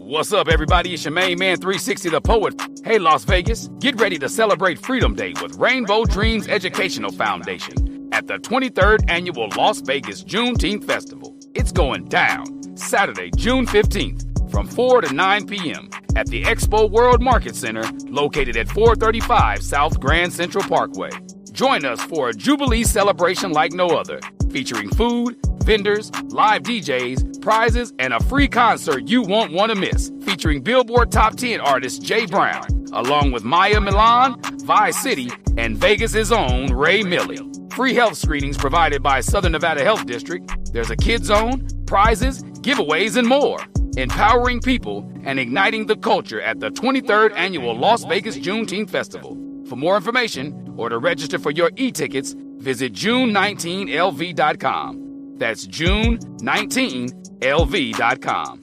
What's up, everybody? It's your main man, 360 the Poet. Hey, Las Vegas, get ready to celebrate Freedom Day with Rainbow Dreams Educational Foundation at the 23rd Annual Las Vegas Juneteenth Festival. It's going down Saturday, June 15th from 4 to 9 p.m. at the Expo World Market Center located at 435 South Grand Central Parkway. Join us for a Jubilee celebration like no other, featuring food, vendors, live DJs, prizes, and a free concert you won't want to miss, featuring Billboard Top 10 artist Jay Brown, along with Maya Milan, Vice City, and Vegas' own Ray Millie. Free health screenings provided by Southern Nevada Health District. There's a kid zone, prizes, giveaways, and more. Empowering people and igniting the culture at the 23rd Annual Las Vegas Juneteenth Festival. For more information or to register for your e-tickets, visit June19lv.com. That's June19lv.com.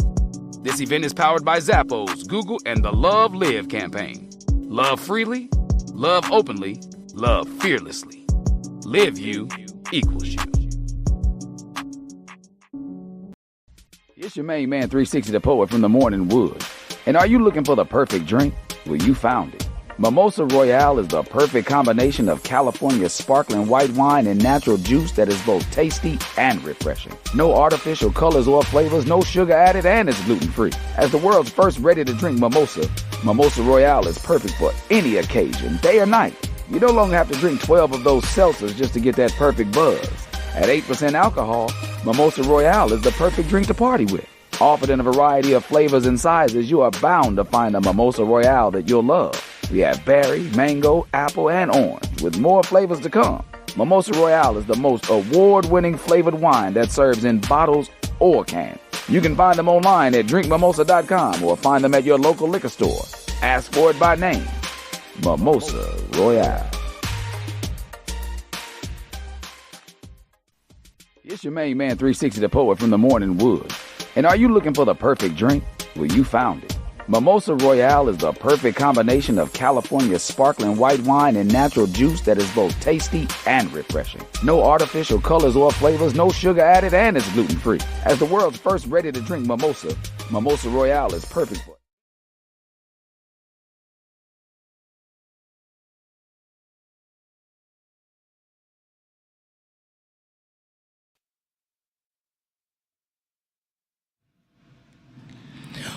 This event is powered by Zappos, Google, and the Love Live campaign. Love freely, love openly, love fearlessly. Live you equals you. It's your main man, 360 the Poet from the Morning Wood. And are you looking for the perfect drink? Well, you found it. Mimosa Royale is the perfect combination of California's sparkling white wine and natural juice that is both tasty and refreshing. No artificial colors or flavors, no sugar added, and it's gluten-free. As the world's first ready-to-drink mimosa, Mimosa Royale is perfect for any occasion, day or night. You no longer have to drink 12 of those seltzers just to get that perfect buzz. At 8% alcohol, Mimosa Royale is the perfect drink to party with. Offered in a variety of flavors and sizes, you are bound to find a Mimosa Royale that you'll love. We have berry, mango, apple, and orange, with more flavors to come. Mimosa Royale is the most award-winning flavored wine that serves in bottles or cans. You can find them online at drinkmimosa.com or find them at your local liquor store. Ask for it by name. Mimosa Royale. It's your main man, 360 the Poet from the Morning Wood. And are you looking for the perfect drink? Well, you found it. Mimosa Royale is the perfect combination of California's sparkling white wine and natural juice that is both tasty and refreshing. No artificial colors or flavors, no sugar added, and it's gluten-free. As the world's first ready-to-drink mimosa, Mimosa Royale is perfect for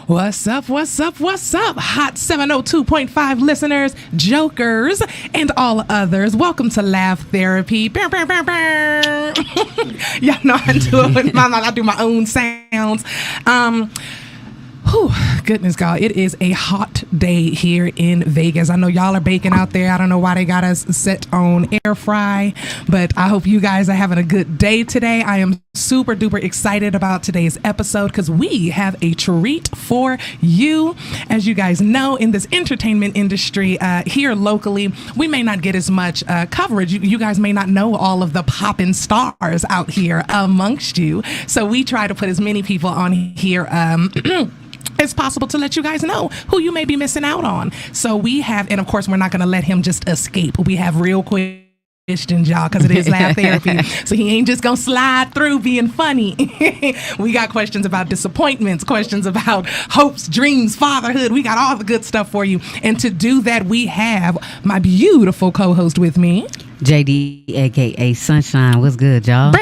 What's up, what's up, what's up? Hot 702.5 listeners, jokers, and all others. Welcome to Laugh Therapy. Y'all know I do it with I do my own sounds. Goodness God, it is a hot day here in Vegas. I know y'all are baking out there. I don't know why they got us set on air fry, but I hope you guys are having a good day today. I am super duper excited about today's episode because we have a treat for you. As you guys know, in this entertainment industry here locally, we may not get as much coverage. You guys may not know all of the poppin' stars out here amongst you. So we try to put as many people on here it's possible to let you guys know who you may be missing out on. So we have, and of course, we're not going to let him just escape. We have real questions, y'all, because it is Laugh Therapy. So he ain't just going to slide through being funny. We got questions about disappointments, questions about hopes, dreams, fatherhood. We got all the good stuff for you. And to do that, we have my beautiful co-host with me, JD, a.k.a. Sunshine. What's good, y'all?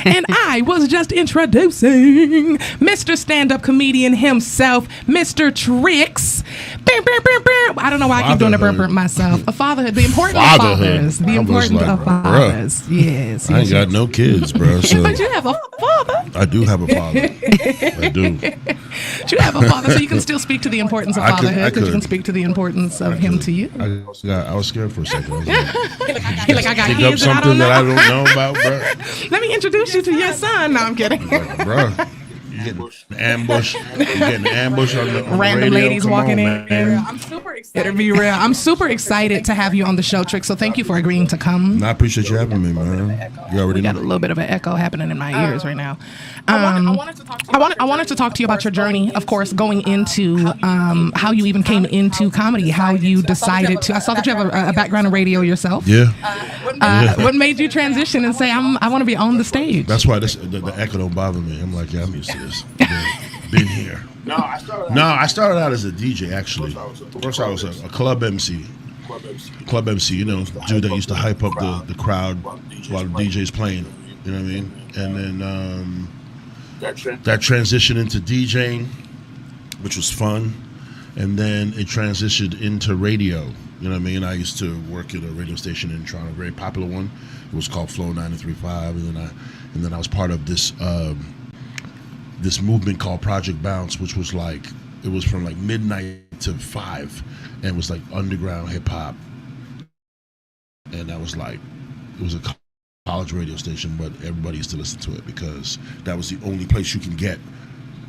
And I was just introducing Mr. Stand-Up comedian himself, Mr. Tricks. I don't know why I keep doing the burp myself. A fatherhood, the importance of fathers. The importance of fathers. Yes. I ain't got no kids, bro. So but you have a father. I do have a father. I do. You have a father, so you can still speak to the importance of fatherhood because you can speak to the importance of him to you. I was scared for a second. I I got pick up something that I don't know about, bro. Let me introduce you to your son. No, I'm kidding. Bro. You're getting ambushed on the random radio. ladies walking in. I'm super excited. It'll be real. I'm super excited to have you on the show, Trick. So thank you for agreeing to come. I appreciate you having me, man. You already got a little bit of an echo happening in my ears right now. I wanted to talk to you about your journey, of course, going into how you even came into comedy, how you decided to. I saw that you have a background in radio yourself. Yeah. What made you transition and say, I want to be on the stage? That's why the echo don't bother me. I'm like, yeah, I'm used to this. Been here. No, I started out as a DJ actually. First, I was a club MC. Club MC, you know, dude that used to hype up the crowd. A lot of DJs playing. You know what I mean? And then that transitioned into DJing, which was fun. And then it transitioned into radio. You know what I mean? I used to work at a radio station in Toronto, a very popular one. It was called Flow 93.5, and then I was part of this this movement called Project Bounce, which was like, it was from like midnight to 5, and it was like underground hip hop. And that was like, it was a college radio station, but everybody used to listen to it because that was the only place you can get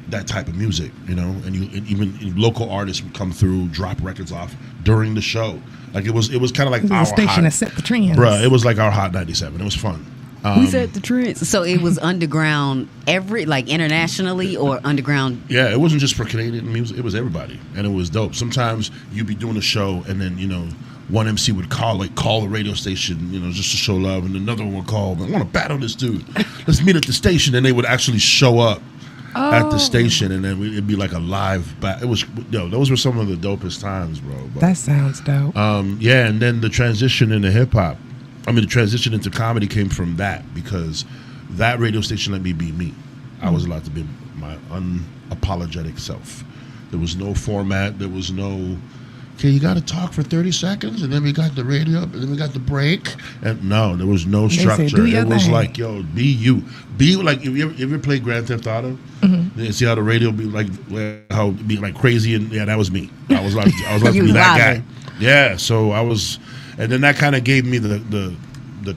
that type of music, you know. And even local artists would come through, drop records off during the show. Like it was kind of like our station that set the trends. Bruh, it was like our Hot 97. It was fun. We set the trends. So it was underground, like internationally or underground. Yeah, it wasn't just for Canadian music. It was everybody, and it was dope. Sometimes you'd be doing a show, and then, you know, one MC would call the radio station, you know, just to show love, and another one would call, I want to battle this dude. Let's meet at the station, and they would actually show up at the station, and then it'd be like a live it was, those were some of the dopest times, bro. But, that sounds dope. Yeah, and then the transition into hip-hop, the transition into comedy came from that, because that radio station let me be me. I was allowed to be my unapologetic self. There was no format. There was no, okay, you got to talk for 30 seconds, and then we got the radio, and then we got the break. And no, there was no structure. It was like, yo, be you. Be like, if you ever played Grand Theft Auto, you see how the radio be like, how it'd be like crazy, and yeah, that was me. I was like to be that guy. Yeah, so I was. And then that kind of gave me the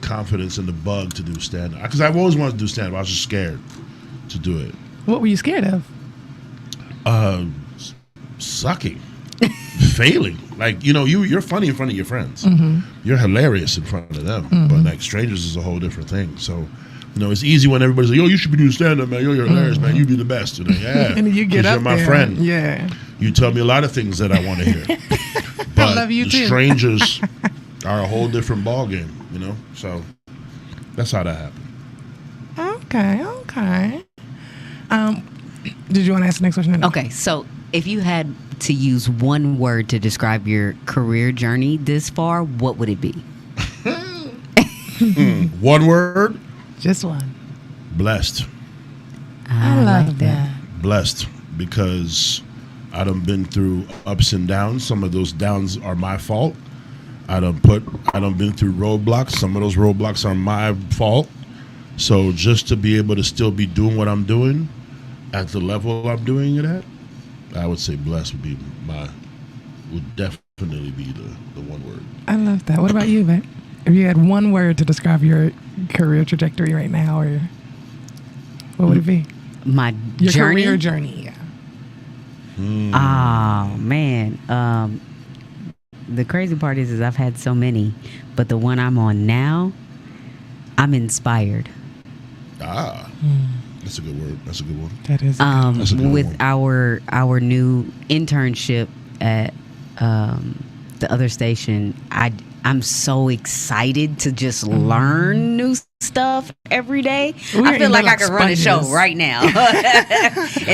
confidence and the bug to do stand-up. Because I've always wanted to do stand-up. I was just scared to do it. What were you scared of? Sucking. Failing. Like, you know, you're funny in front of your friends. You're hilarious in front of them. But like strangers is a whole different thing. So, you know, it's easy when everybody's like, yo, you should be doing stand-up, man. You're hilarious, man. You be the best. And yeah. And you get up you're my there. friend. Yeah. You tell me a lot of things that I want to hear. But I love you too. Strangers are a whole different ballgame, you know? So that's how that happened. Okay. Did you want to ask the next question? Okay, so if you had to use one word to describe your career journey this far, what would it be? One word? Just one. Blessed. I love that. Blessed, because I done been through ups and downs. Some of those downs are my fault. I done been through roadblocks. Some of those roadblocks are my fault. So just to be able to still be doing what I'm doing at the level I'm doing it at, I would say blessed would definitely be the one word. I love that. What about you, Vic? If you had one word to describe your career trajectory right now, or what would it be? Your career journey, yeah. Oh, man. The crazy part is I've had so many, but the one I'm on now, I'm inspired. That's a good word. That's a good one. That is That's a good with one. our new internship at the other station. I'm so excited to just learn new stuff every day. I feel like I could run a show right now. And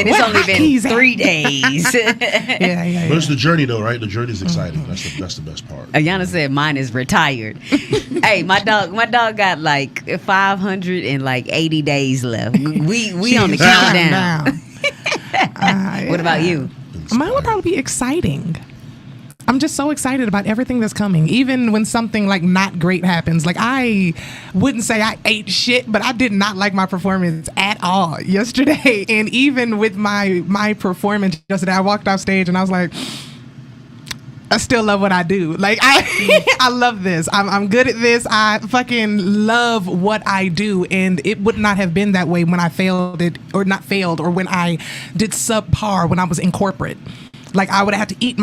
it's only been 3 days. Yeah. But it's the journey, though, right? The journey is exciting. That's the best part. Ayana said mine is retired. Hey, my dog got like 580 days left. We on the countdown. What about you? Mine would probably be exciting. I'm just so excited about everything that's coming. Even when something like not great happens. Like, I wouldn't say I ate shit, but I did not like my performance at all yesterday. And even with my performance yesterday, I walked off stage and I was like, I still love what I do. Like, I love this. I'm good at this. I fucking love what I do. And it would not have been that way when I failed, or when I did subpar when I was in corporate. Like, I would have had to eat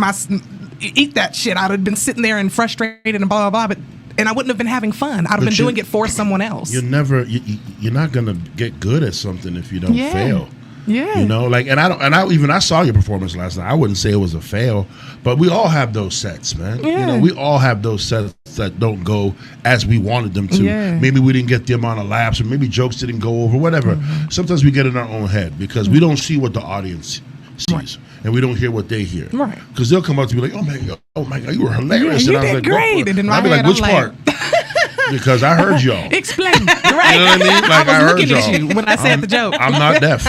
that shit. I would have been sitting there and frustrated and blah, blah, blah, and I wouldn't have been having fun. I'd have been doing it for someone else. You're not gonna get good at something if you don't fail. Yeah. You know, like, I saw your performance last night. I wouldn't say it was a fail, but we all have those sets, man. Yeah. You know, we all have those sets that don't go as we wanted them to. Yeah. Maybe we didn't get the amount of laughs, or maybe jokes didn't go over, whatever. Sometimes we get in our own head because we don't see what the audience sees, and we don't hear what they hear. Right. Because they'll come up to me like, oh my God, you were hilarious. Yeah, you and I was did like, great. And then I'd be like, which I'm part? Because I heard y'all. Explain. Right. You know what I mean? Like, I was heard looking y'all. at you when I said the joke. I'm not deaf.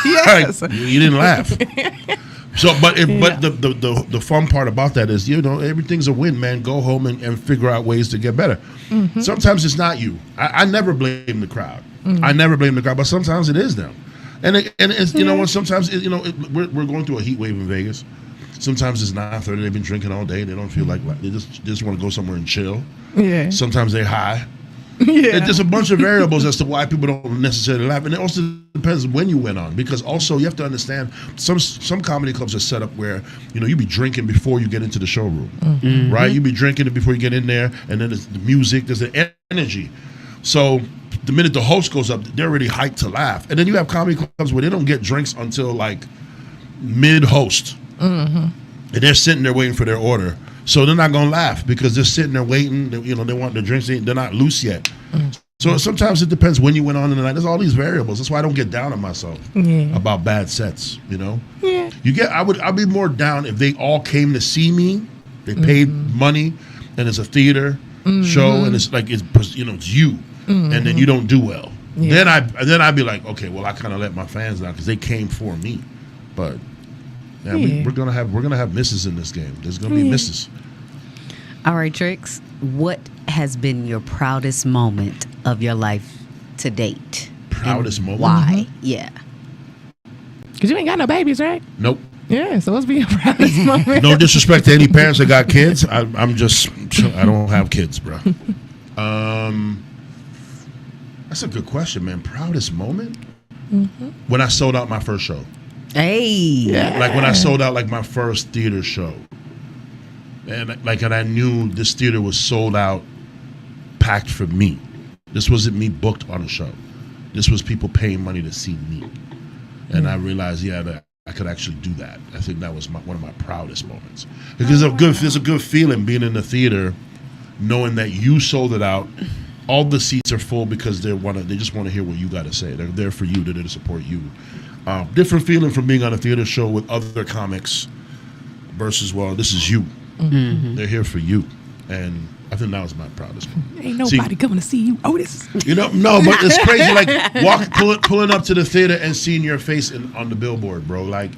Yes. Like, you didn't laugh. So, but the fun part about that is, everything's a win, man. Go home and figure out ways to get better. Mm-hmm. Sometimes it's not you. I never blame the crowd. Mm-hmm. I never blame the crowd, but sometimes it is them. And it's, you know what? Sometimes we're going through a heat wave in Vegas. Sometimes it's 9:30. They've been drinking all day. They don't feel like they just want to go somewhere and chill. Yeah. Sometimes they're high. Yeah. There's a bunch of variables as to why people don't necessarily laugh, and it also depends when you went on. Because also you have to understand some comedy clubs are set up where you be drinking before you get into the showroom, mm-hmm. right? You be drinking it before you get in there, and then there's the music, there's the energy. So the minute the host goes up, they're already hyped to laugh, and then you have comedy clubs where they don't get drinks until like mid-host, mm-hmm. and they're sitting there waiting for their order. So they're not gonna laugh because they're sitting there waiting. They want their drinks. They're not loose yet. Mm-hmm. So sometimes it depends when you went on in the night. There's all these variables. That's why I don't get down on myself about bad sets. Yeah. I'd be more down if they all came to see me. They paid money, and it's a theater show, and it's like it's you, and then you don't do well. Yeah. Then I'd be like, okay, well I kind of let my fans down because they came for me, but. Yeah, we're gonna have misses in this game. There's gonna be misses. All right, Trix. What has been your proudest moment of your life to date? Proudest moment? Why? Mm-hmm. Yeah. Because you ain't got no babies, right? Nope. Yeah. So what's been your proudest moment? No disrespect to any parents that got kids. I don't have kids, bro. That's a good question, man. Proudest moment? Mm-hmm. When I sold out my first show. Hey, yeah. Like when I sold out like my first theater show, and I knew this theater was sold out, packed for me. This wasn't me booked on a show. This was people paying money to see me, and I realized, that I could actually do that. I think that was one of my proudest moments because there's a good feeling being in the theater, knowing that you sold it out. All the seats are full because they just want to hear what you got to say. They're there for you. They're there to support you. Different feeling from being on a theater show with other comics versus, this is you. Mm-hmm. They're here for you. And I think that was my proudest moment. Ain't nobody coming to see you, Otis. No, but it's crazy. Like pulling up to the theater and seeing your face on the billboard, bro. Like,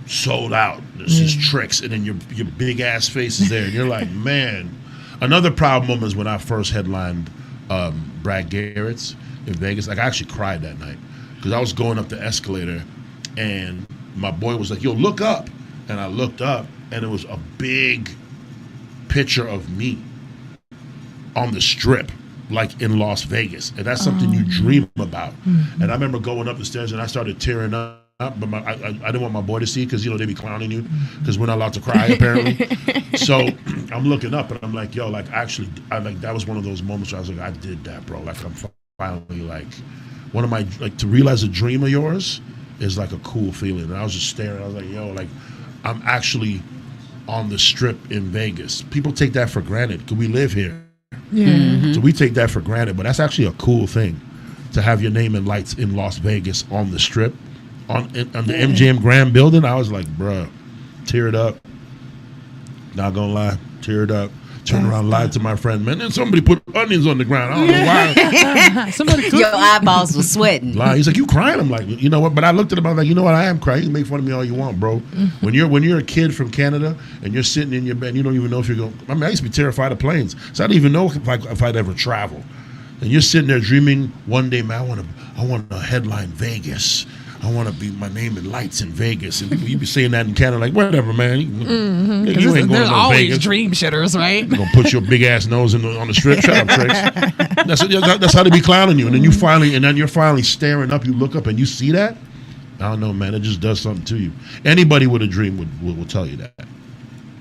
sold out. This is Trix. And then your big ass face is there. And you're like, man. Another proud moment is when I first headlined Brad Garrett's in Vegas. Like, I actually cried that night. Because I was going up the escalator, and my boy was like, yo, look up. And I looked up, and it was a big picture of me on the Strip, like in Las Vegas. And that's something you dream about. Mm-hmm. And I remember going up the stairs, and I started tearing up. But I didn't want my boy to see because, they be clowning you because we're not allowed to cry, apparently. So I'm looking up, and I'm like, yo, like, actually, that was one of those moments where I was like, I did that, bro. Like, I'm finally, like... One of my, to realize a dream of yours is like a cool feeling. And I was just staring. I was like, yo, like, I'm actually on the Strip in Vegas. People take that for granted because we live here. Yeah. Mm-hmm. So we take that for granted. But that's actually a cool thing to have your name in lights in Las Vegas on the Strip, on the MGM Grand building. I was like, bruh, tear it up. Not gonna lie, tear it up. Turn around, lied to my friend, man. Then somebody put onions on the ground. I don't know why. Your eyeballs were sweating. He's like, you crying? I'm like, you know what? But I looked at him. I was like, you know what? I am crying. You can make fun of me all you want, bro. When you're a kid from Canada and you're sitting in your bed, you don't even know if you're going. I mean, I used to be terrified of planes, so I didn't even know if I'd ever travel. And you're sitting there dreaming one day, man. I want to headline Vegas. I want to be my name in lights in Vegas. And you be saying that in Canada, like, whatever, man. You ain't going to always Vegas. Dream shitters, right? You're going to put your big ass nose on the Strip. Shut up, Trix. That's how they be clowning you. And then you're finally staring up. You look up and you see that. I don't know, man. It just does something to you. Anybody with a dream will tell you that.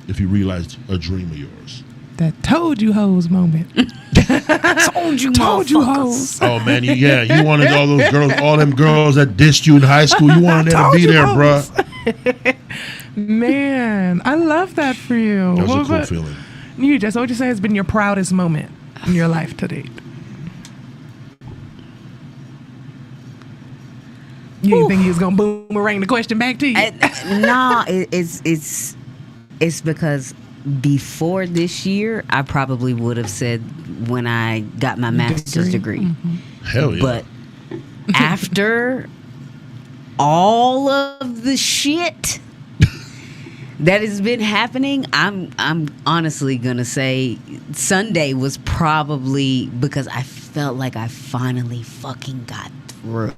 If you realized a dream of yours. That told you hoes moment. told you hoes. Oh man, you wanted all those girls, all them girls that dissed you in high school. You wanted them to be there, bruh. Man, I love that for you. That was a cool feeling. What would you say has been your proudest moment in your life to date? You didn't think he was gonna boomerang the question back to you? No, it's because before this year, I probably would have said when I got my master's degree. Hell yeah. But after all of the shit that has been happening, I'm honestly gonna say Sunday was probably because I felt like I finally fucking got through.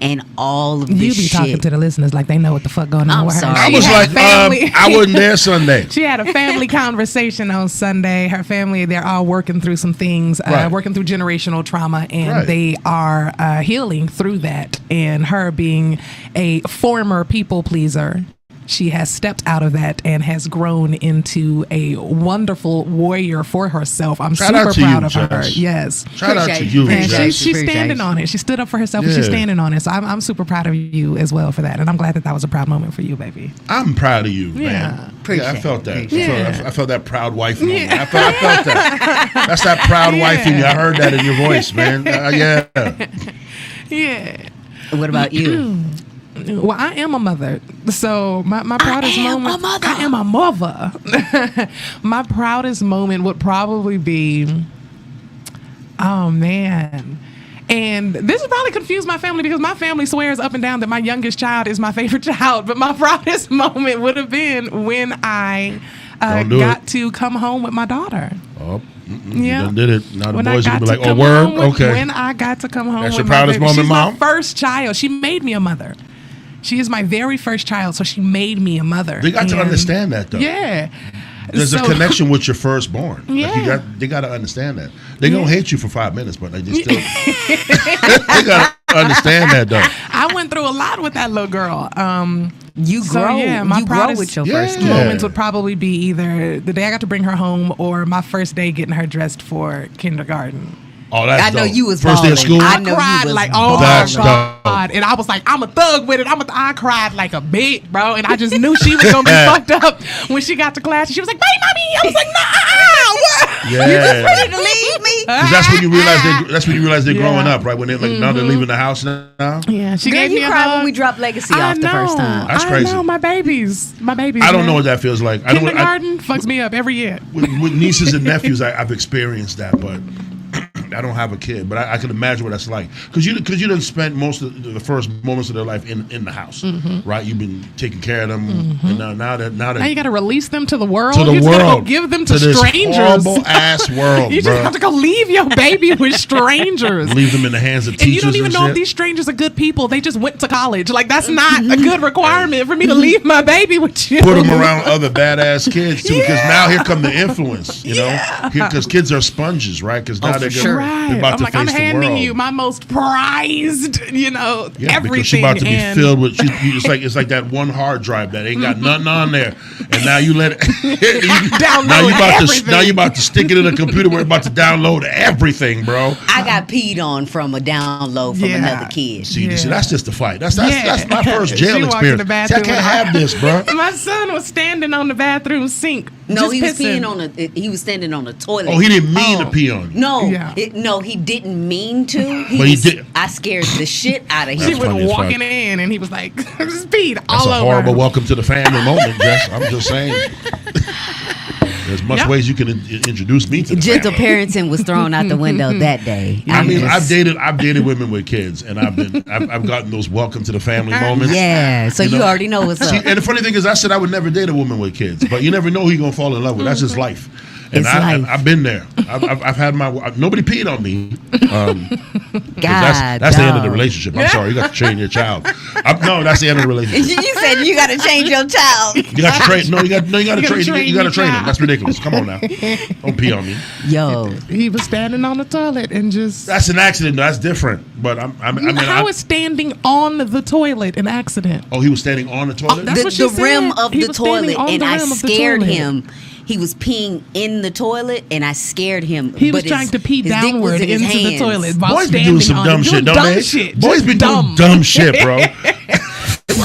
And all of this You be shit. talking to the listeners like they know what the fuck going on I'm with her. sorry. I She was had like, family. I wasn't there Sunday. She had a family conversation on Sunday. Her family, they're all working through some things, Right. working through generational trauma, and Right. they are healing through that. And her being a former people pleaser, she has stepped out of that and has grown into a wonderful warrior for herself. I'm Shout out super to proud you, of her. Jess. Yes. Shout out to Appreciate you, it. And Jess. she's standing on it. She stood up for herself and she's Yeah. standing on it. So I'm super proud of you as well for that. And I'm glad that was a proud moment for you, baby. I'm proud of you, Yeah. man. Appreciate I felt it. that. Appreciate it. I felt that proud wife moment. I felt that. That's that proud wife in you. I heard that in your voice, man. Yeah. Yeah. What about you? Well, I am a mother. So my proudest moment. I am a mother. My proudest moment would probably be, oh man. And this would probably confuse my family because my family swears up and down that my youngest child is my favorite child. But my proudest moment would have been when I Don't do got it. to come home with my daughter. Oh, Yeah. you done did it. Now the When boys I will got be to like, "Oh, come word, home with- okay." When I got to come home That's with your my proudest baby. moment, She's Mom? my first child. She made me a mother. She is my very first child, so she made me a mother. They got to And- understand that, though. Yeah. There's a So- connection with your firstborn. Like, Yeah. they got to understand that. They gonna hate you for 5 minutes, but they just still. They got to understand that, though. I went through a lot with that little girl. You So, grow. yeah, my you grow proudest with your Yeah. first kid. moments would probably be either the day I got to bring her home or my first day getting her dressed for kindergarten. Oh, that's I know dope. you was first day of balling. school. I know you cried was like, oh That's my God. And I was like, I'm a thug with it. I cried like a bitch, bro. And I just knew she was going to be fucked up when she got to class. And she was like, wait, mommy. I was like, nah, what? Yeah. Ready to leave me? Because that's when you realize they're growing up, right? When they now they're leaving the house now. Yeah, she Girl, gave you me a cried hug. when we dropped Legacy I off the first know. time. That's I crazy. know, my babies. I don't know man. what that feels like. I don't. Kindergarten fucks me up every year. With nieces and nephews, I've experienced that, but I don't have a kid. But I can imagine what that's like because you didn't spend most of the first moments of their life in the house, right? You've been taking care of them, and now Now you got to release them to the world. to the you just gotta world, go give them to this strangers. horrible ass world, You just bro. have to go leave your baby with strangers. Leave them in the hands of And you teachers don't even know shit. if these strangers are good people. They just went to college. Like, that's not a good requirement for me to leave my baby with you. Put them around other badass kids too, because now here come the influence. You know, because kids are sponges, right? Because now they're, for sure. they're about I'm to like, face I'm the handing world. you my most prized, Yeah, everything. because she's about to be and filled with. It's like that one hard drive that ain't got nothing on there, and now you let it. Download now you everything. about to stick it in a computer where it's about to download everything, bro. I got peed on from a download from Yeah. another kid. See, Yeah. that's just a fight. That's Yeah. my first jail She walked in experience. the See, I bathroom can't with have this, bro. My son was standing on the bathroom sink. No, just he was pissing. peeing on he was standing on the toilet. Oh, he didn't mean to Oh. pee on you. No, Yeah. no, he didn't mean to. But he did. I scared the shit out of She him. That's was funny as fuck. walking in, and he was like, just peed That's all a over horrible her. welcome to the family moment, Jess. I'm just saying. There's much Yep. ways you can introduce me to the Gentle family. parenting was thrown out the window that day. I mean, just- I've dated women with kids, and I've gotten those welcome to the family moments. Yeah, so you know? already know what's See, up. and the funny thing is, I said I would never date a woman with kids, but you never know who you're gonna fall in love with. That's just life. And It's life. I've been there. I've had nobody peed on me. God, That's the end of the dog. relationship. I'm sorry, you got to train your child. No, that's the end of the relationship. You said you got to change your child. You got to train. No, you got to train. You got to train your him. child. That's ridiculous. Come on now, don't pee on me. Yo, He was standing on the toilet and just. That's an accident. That's different. But How is standing on the toilet an accident? oh, he was standing on the toilet. That's the, what she the rim said. of He the was standing toilet, on and the I rim of the scared toilet. him. He was peeing in the toilet, and I scared him. He was but trying to pee his dick was downward in his into the hands. toilet while Boys be standing doing some on dumb it. shit, Doing don't dumb they? shit. Boys Just be dumb. doing dumb shit, bro.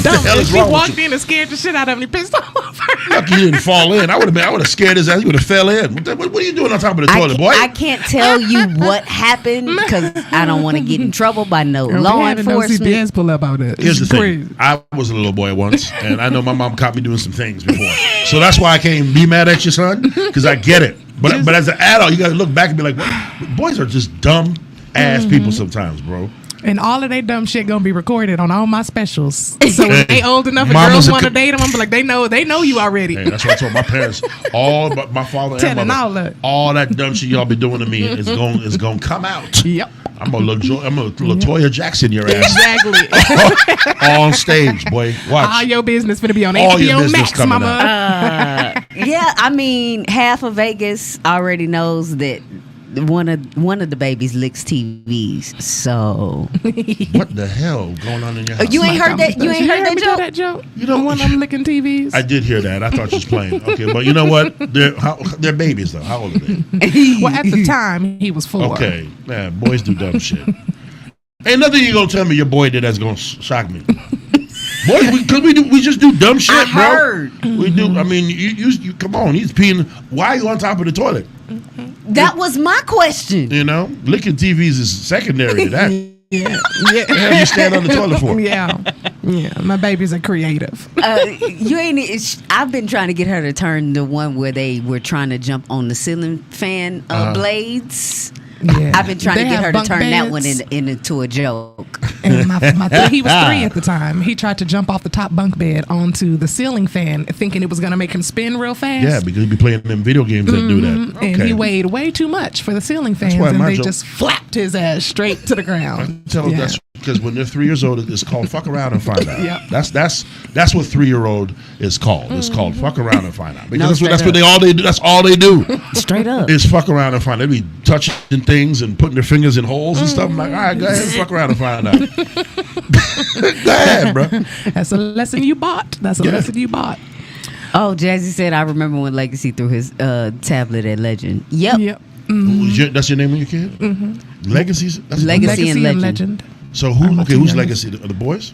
dumb. hell is She wrong with walked you? in and scared the shit out of him. He pissed off her. Lucky he didn't fall in. I would have scared his ass. He would have fell in. What are you doing on top of the toilet, boy? I can't tell you what happened because I don't want to get in trouble by no law enforcement. CPS pull up on it. Here's the Crazy. thing. I was a little boy once, and I know my mom caught me doing some things before. So that's why I can't be mad at your son, because I get it. But as an adult, you got to look back and be like, what? Boys are just dumb ass people sometimes, bro. And all of they dumb shit gonna be recorded on all my specials. So when they old enough and Mama's girls a want to date them, I'm like, they know you already. Hey, that's what I told my parents. All but my father and Telling mother. All that dumb shit y'all be doing to me is going to come out. Yep. I'm a Latoya Jackson your ass. Exactly. On stage, boy. Watch. All your business finna be on All your HBO business Max, coming mama. Yeah, I mean, half of Vegas already knows that one of the babies licks TVs. So What the hell going on in your house? you ain't heard that? You ain't heard that me joke? do that joke? You know- When I'm licking TVs. I did hear that. I thought she was playing. Okay, but you know what? They're babies though. How old are they? Well, at the time he was 4. Okay, man, boys do dumb shit. Ain't nothing you gonna tell me your boy did that's gonna shock me. Boys, we just do dumb shit, I bro. heard. We do. I mean, you come on. He's peeing. Why are you on top of the toilet? That was my question. You know, licking TVs is secondary to that. Yeah. What the hell you stand on the toilet for? Yeah. My babies are creative. You ain't. I've been trying to get her to turn the one where they were trying to jump on the ceiling fan blades. Yeah. I've been trying They to get have her to bunk turn that one beds. into a joke. And he was 3 at the time. He tried to jump off the top bunk bed onto the ceiling fan, thinking it was going to make him spin real fast. Yeah, because he be playing them video games that do that. Okay. And he weighed way too much for the ceiling fans, why and my they joke- just flapped his ass straight to the ground. Tell them that's because when they're 3 years old, it's called fuck around and find out. Yep. That's what 3-year-old is called. It's called fuck around and find out. Because No, that's what straight they do. That's all they do. Straight up. Is fuck around and find out. They be touching things and putting their fingers in holes and stuff. I'm like, all right, go ahead and fuck around and find out. Go ahead, bro. That's a lesson you bought. Oh, Jazzy said, I remember when Legacy threw his tablet at Legend. Yep. That's your name of your kid? Mm-hmm. Legacies? That's Legacy and Legend. So my two who's youngest. Legacy? The boys?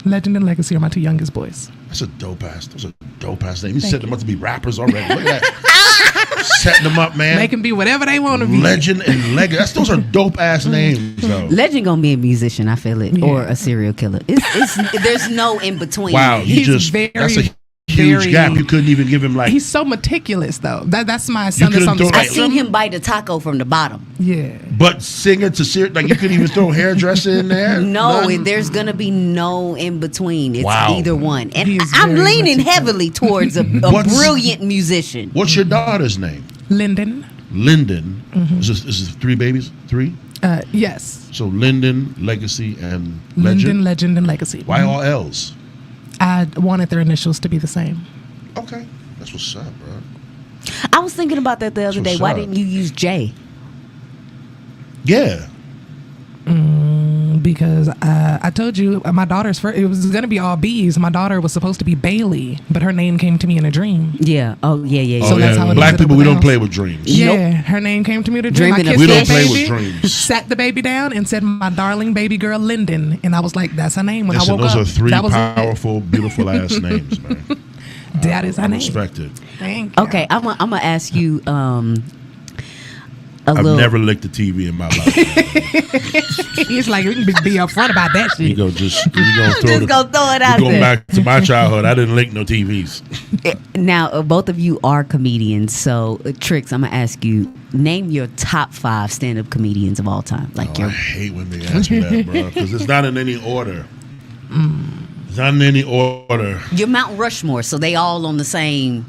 Legend and Legacy are my 2 youngest boys. Those are dope ass names. You set them up to be rappers already. Look at that. Setting them up, man. They can be whatever they want to be. Legend and Legacy. Those are dope ass names, though. Legend gonna be a musician, I feel it, or a serial killer. There's no in between. Wow, He's that's a huge gap. You couldn't even give him like. He's so meticulous, though. That's my son that's couldn't on the throw, I like- seen him bite a taco from the bottom. Yeah. But singing to serious, like you couldn't even throw hairdresser in there. No, Nothing? there's gonna be no in between. It's Wow. either one, and He is I'm very leaning meticulous. heavily towards a brilliant musician. What's your daughter's name? Lyndon. Lyndon. Is this 3 babies? 3? Yes. So Lyndon, Legacy, and Lyndon, Legend, and Legacy. Why all L's? I wanted their initials to be the same. Okay, that's what's up, bro. I was thinking about that the other day. what's Why up. didn't you use J? Yeah. Because I told you my daughter's first, it was going to be all B's. My daughter was supposed to be Bailey, but her name came to me in a dream. Yeah. Oh, yeah. So that's how it Black ended up people, with we the don't house. play with dreams. Yeah, her name came to me in a dream. Dreaming I of kissed We the don't play baby, with dreams. sat the baby down and said, "My darling baby girl, Lyndon." And I was like, "That's her name." When Listen, I woke those up, are 3 that was it. powerful, beautiful ass names, man. That is her I name. respect it. Thank you. Okay, I'm gonna ask you I've never licked a TV in my life. He's like, we can be upfront about that shit. You gonna throw it out Going there. back to my childhood, I didn't lick no TVs. Now, both of you are comedians, so Trix, I'm gonna ask you, name your top 5 stand-up comedians of all time. Like I hate when they ask me that, bro, because it's not in any order. It's not in any order. your Mount Rushmore, so they all on the same.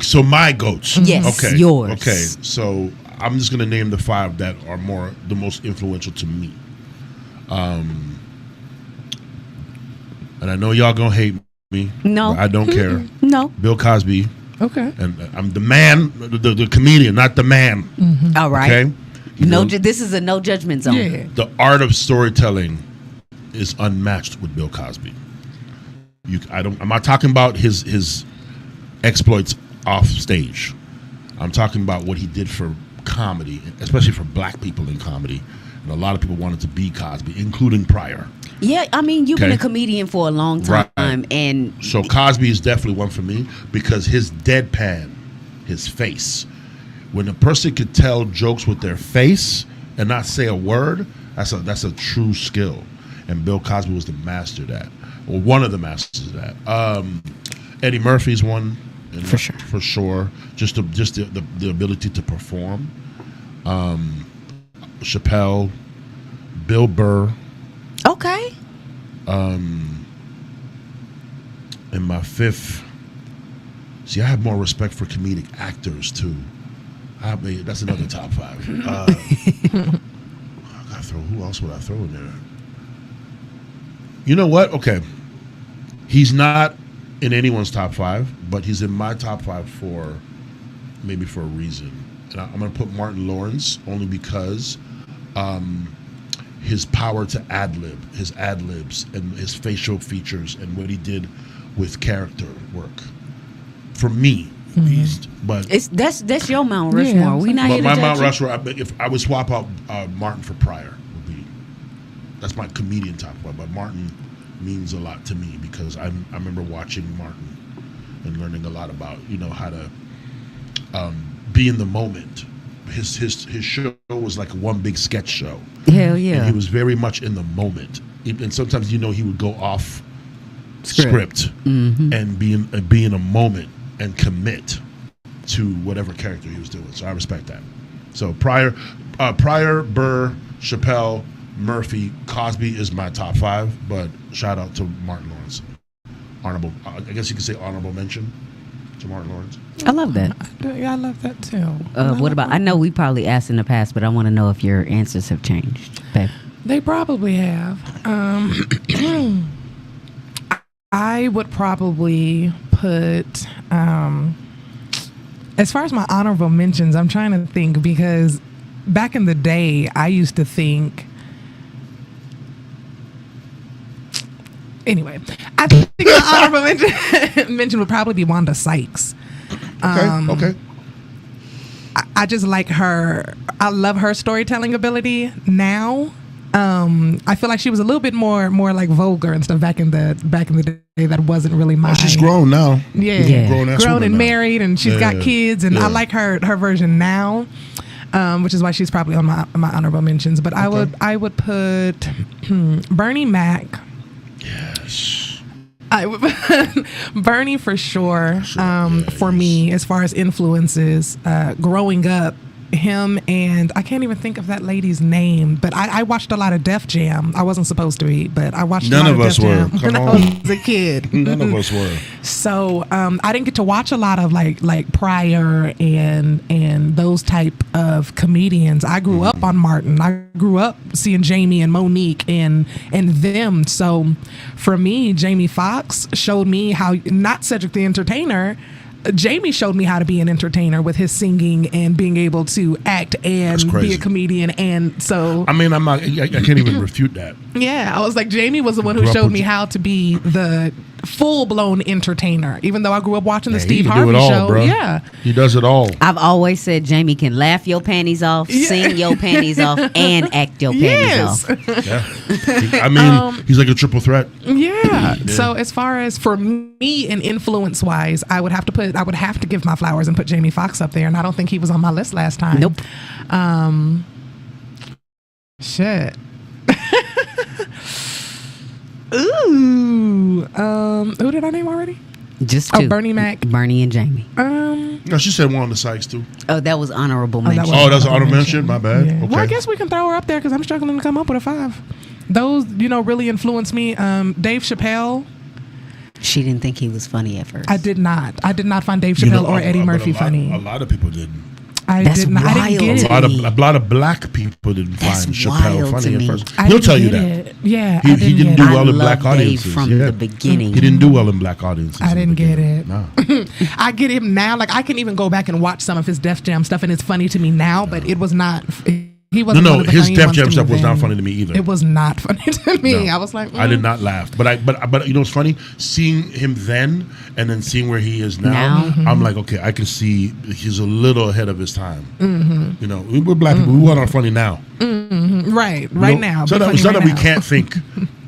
So my goats. Yes, Okay. yours. Okay. So I'm just gonna name the 5 that are the most influential to me. And I know y'all gonna hate me. No. but I don't care. No. Bill Cosby, Okay. and I'm the man, the comedian, not the man. All right. Okay. This is a no judgment zone. Yeah. The art of storytelling is unmatched with Bill Cosby. I'm not talking about his exploits off stage. I'm talking about what he did for comedy, especially for black people in comedy. And a lot of people wanted to be Cosby, including Pryor. Yeah, I mean, you've been a comedian for a long time, and so Cosby is definitely one for me because his deadpan, his face, when a person could tell jokes with their face and not say a word, that's a true skill, and Bill Cosby was the master of that, or one of the masters of that. Eddie Murphy's one, for sure. Just the ability to perform. Chappelle, Bill Burr. Okay. And my fifth. See, I have more respect for comedic actors too. I mean, that's another top five. I gotta throw. Who else would I throw in there? You know what? Okay, he's not in anyone's top five, but he's in my top five for a reason. And I'm gonna put Martin Lawrence only because his power to his ad libs, and his facial features, and what he did with character work. For me, that's your Mount Rushmore. Yeah, we not here to my judge Mount you. Rushmore. If I would swap out Martin for Pryor, that's my comedian top five. But Martin means a lot to me because I remember watching Martin and learning a lot about how to be in the moment. His show was like one big sketch show. Hell yeah! And he was very much in the moment, and sometimes he would go off script and be in a moment and commit to whatever character he was doing. So I respect that. So Pryor, Burr, Chappelle, Murphy, Cosby is my top five, but shout out to Martin Lawrence. I guess you could say honorable mention to Martin Lawrence. I love that. I love that too. What about? I know we probably asked in the past, but I want to know if your answers have changed, babe. They probably have. I would probably put, as far as my honorable mentions, I'm trying to think because back in the day, I used to think. Anyway, I think my honorable mention would probably be Wanda Sykes. Okay. I just like her. I love her storytelling ability now. I feel like she was a little bit more like vulgar and stuff back in the day. That wasn't really mine. She's grown now. Yeah. Grown and now. Married, and she's got kids, and I like her version now, which is why she's probably on my honorable mentions. But I would put Bernie Mac. Yes. I would Bernie for sure. For me, as far as influences, growing up, him and I can't even think of that lady's name, but I watched a lot of Def Jam. I wasn't supposed to be, but I watched a lot of Def Jam when I was a kid. None of us were. So I didn't get to watch a lot of like Pryor and those type of comedians. I grew up on Martin. I grew up seeing Jamie and Monique and them. So for me, Jamie Foxx showed me how, not Cedric the Entertainer, Jamie showed me how to be an entertainer with his singing and being able to act and be a comedian. And so, I mean, I can't even refute that. Yeah, I was like, Jamie was the one who showed me how to be the full-blown entertainer, even though I grew up watching the Steve Harvey show. Bro. Yeah, he does it all. I've always said Jamie can laugh your panties off, sing your panties off, and act your panties off. Yeah. I mean, he's like a triple threat. Yeah. So as far as for me and influence-wise, I would have to give my flowers and put Jamie Foxx up there, and I don't think he was on my list last time. Nope. Shit. Ooh. Who did I name already? Just two. Bernie Mac. Bernie and Jamie. No, she said Wanda Sykes too. Oh, that was honorable mention. That's honorable mention. My bad. Yeah. Okay. Well, I guess we can throw her up there because I'm struggling to come up with a 5. Those, really influenced me. Dave Chappelle. She didn't think he was funny at first. I did not find Dave Chappelle or Eddie Murphy funny. A lot of people didn't. I didn't get it. A lot of black people didn't find Chappelle funny at first. He'll tell you that. Yeah, he didn't do well in black audiences from the beginning. He didn't do well in black audiences. I didn't get it. No. I get him now. Like I can even go back and watch some of his Def Jam stuff, and it's funny to me now. But it was not He wasn't. No, one of the his funny Def ones Jam to stuff me was not then. funny to me either. It was not funny to me. No. I was like, I did not laugh. But you know what's funny? Seeing him then and then seeing where he is now, I'm like, okay, I can see he's a little ahead of his time. You know, we're black people. We want our funny now. right You know? now. So Be that, funny so right that we now. can't think.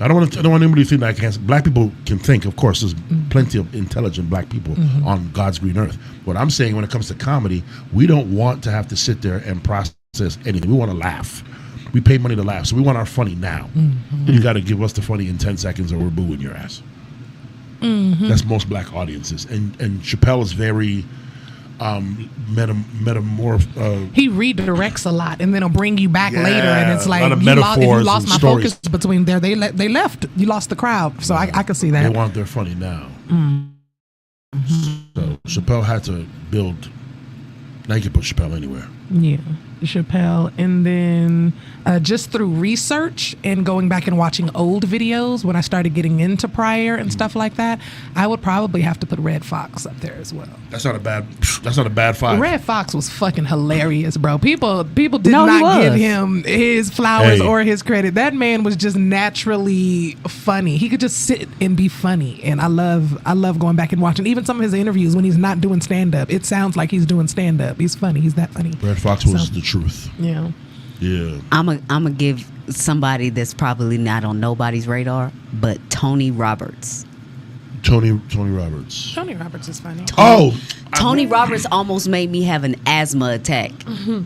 I don't want anybody to think that I can't. Black people can think. Of course, there's plenty of intelligent black people on God's green earth. What I'm saying when it comes to comedy, we don't want to have to sit there and process anything. We want to laugh. We pay money to laugh, so we want our funny now. You got to give us the funny in 10 seconds, or we're booing your ass. That's most black audiences, and Chappelle is very metamorph. He redirects a lot, and then he'll bring you back Yeah, later, and it's a like lot of if you metaphors lost and my stories. focus between there. They left. You lost the crowd, so I could see that. They want their funny now. So Chappelle had to build. Now you can put Chappelle anywhere. Yeah, Chappelle, and then just through research and going back and watching old videos when I started getting into Pryor and stuff like that, I would probably have to put Red Fox up there as well. That's not a bad 5. Red Fox was fucking hilarious, bro. People did No, he not give was. him his flowers Hey. or his credit. That man was just naturally funny. He could just sit and be funny, and I love going back and watching even some of his interviews when he's not doing stand up. It sounds like he's doing stand up. He's funny. He's that funny. Red Fox was the truth. Yeah. I'm gonna give somebody that's probably not on nobody's radar, but Tony Roberts. Tony Roberts. Tony Roberts is funny. Tony Roberts almost made me have an asthma attack.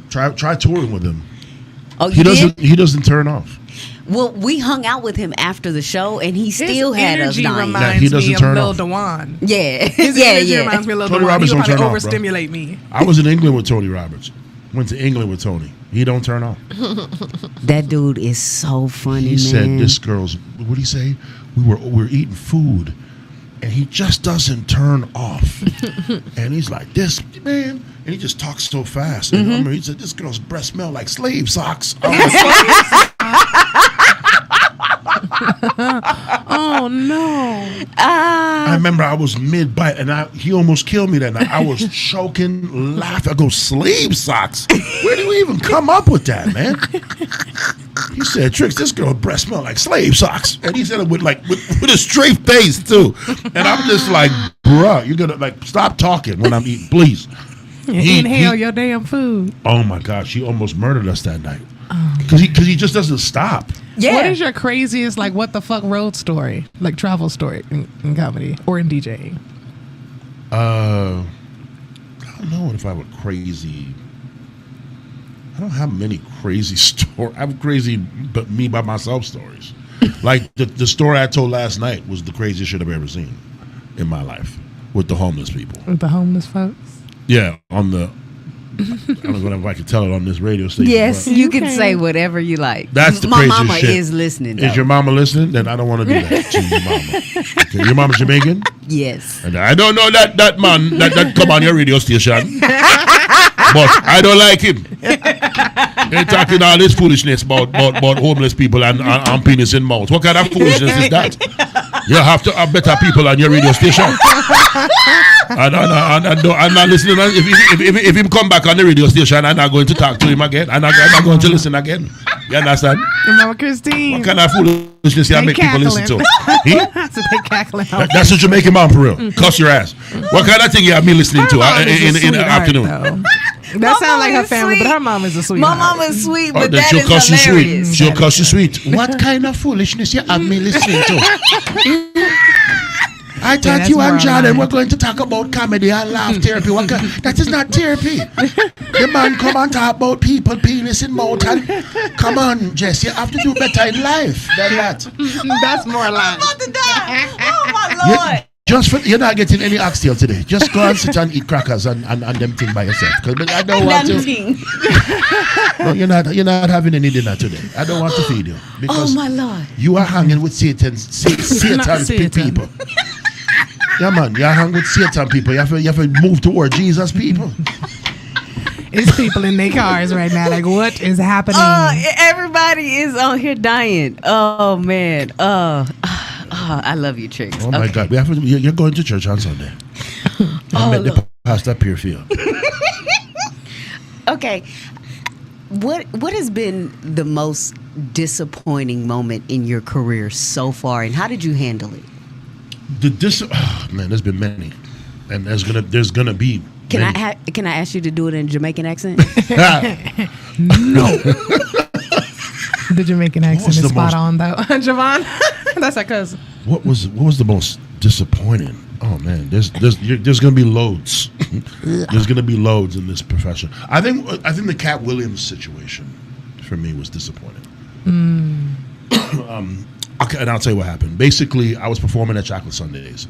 Try touring with him. Oh, He you doesn't. did? He doesn't turn off. Well, we hung out with him after the show, and he still His had us energy dying. reminds he doesn't me of turn Lil off. Dewan. Yeah, His yeah, energy yeah. reminds me of Lil Tony Dewan. Roberts He'll don't probably turn off, bro. overstimulate me. I was in England with Tony Roberts. Went to England with Tony. He don't turn off. That dude is so funny, He man. said this girl's. What did he say? We were eating food, and he just doesn't turn off. And he's like this, man. And he just talks so fast. And I remember he said, "This girl's breath smell like slave socks." I was Oh no! I remember I was mid bite, and he almost killed me that night. I was choking, laughing. I go, slave socks? Where do we even come up with that, man? He said, Tricks, this girl breast smell like slave socks, and he said it with a straight face too. And I'm just like, bruh, you're gonna stop talking when I'm eating, please. Inhale your damn food. Oh my gosh, he almost murdered us that night because he just doesn't stop. Yeah. What is your craziest what the fuck road story, travel story in comedy or in DJing? I don't know if I have a crazy. I don't have many crazy stories. I have crazy, but me by myself stories. Like the story I told last night was the craziest shit I've ever seen in my life with the homeless people. With the homeless folks? Yeah, on the. I don't know if I can tell it on this radio station. Yes, but you can say whatever you like. That's the My craziest mama shit. is listening. Is though. your mama listening? Then I don't want to do that to your mama. Okay, your mama's Jamaican? Yes. And I don't know that man that come on your radio station. But I don't like him. They're talking all this foolishness about homeless people and penis in mouth. What kind of foolishness is that? You have to have better people on your radio station. And I'm not listening. If him come back on the radio station, I'm not going to talk to him again. I'm not going to listen again. You understand? Remember Christine? What kind of foolishness you make people listen to? So they cackling out. That's what you make him on for real. Cuss your ass. What kind of thing you have me listening to in the afternoon? That sounds like her is family, sweet. but her mom is a sweetheart. My mama is sweet, Oh, but then that she'll is cuss you hilarious. sweet. She'll cuss you sweet. What kind of foolishness you have me listening to? I thought that's you and more Jordan online. were going to talk about comedy and laugh therapy. That is not therapy. The man come and talk about people, penis in mouth. And come on, Jess, you have to do better in life than that. That's more like. I'm about to die. Oh my Lord. You're not getting any oxtail today. Just go and sit and eat crackers and them thing by yourself. Because I don't want to. No, you're not having any dinner today. I don't want to feed you because Oh my Lord. you are hanging with Satan's Satan. people. Yeah, man, you're hanging with Satan people. You have to move toward Jesus people. It's people in their cars right now. Like, what is happening? Everybody is on here dying. Oh man. I love you, Tricks. Oh my God, you're going to church on Sunday. I met the pastor Pierfield. Okay. What has been the most disappointing moment in your career so far, and how did you handle it? Man, there's been many, and there's gonna be. Can I ask you to do it in a Jamaican accent? No. The Jamaican accent is spot on though. Javon, that's our cousin. What was the most disappointing? Oh man, there's gonna be loads. There's gonna be loads in this profession. I think the Cat Williams situation for me was disappointing. Okay, and I'll tell you what happened. Basically, I was performing at Chocolate Sundays,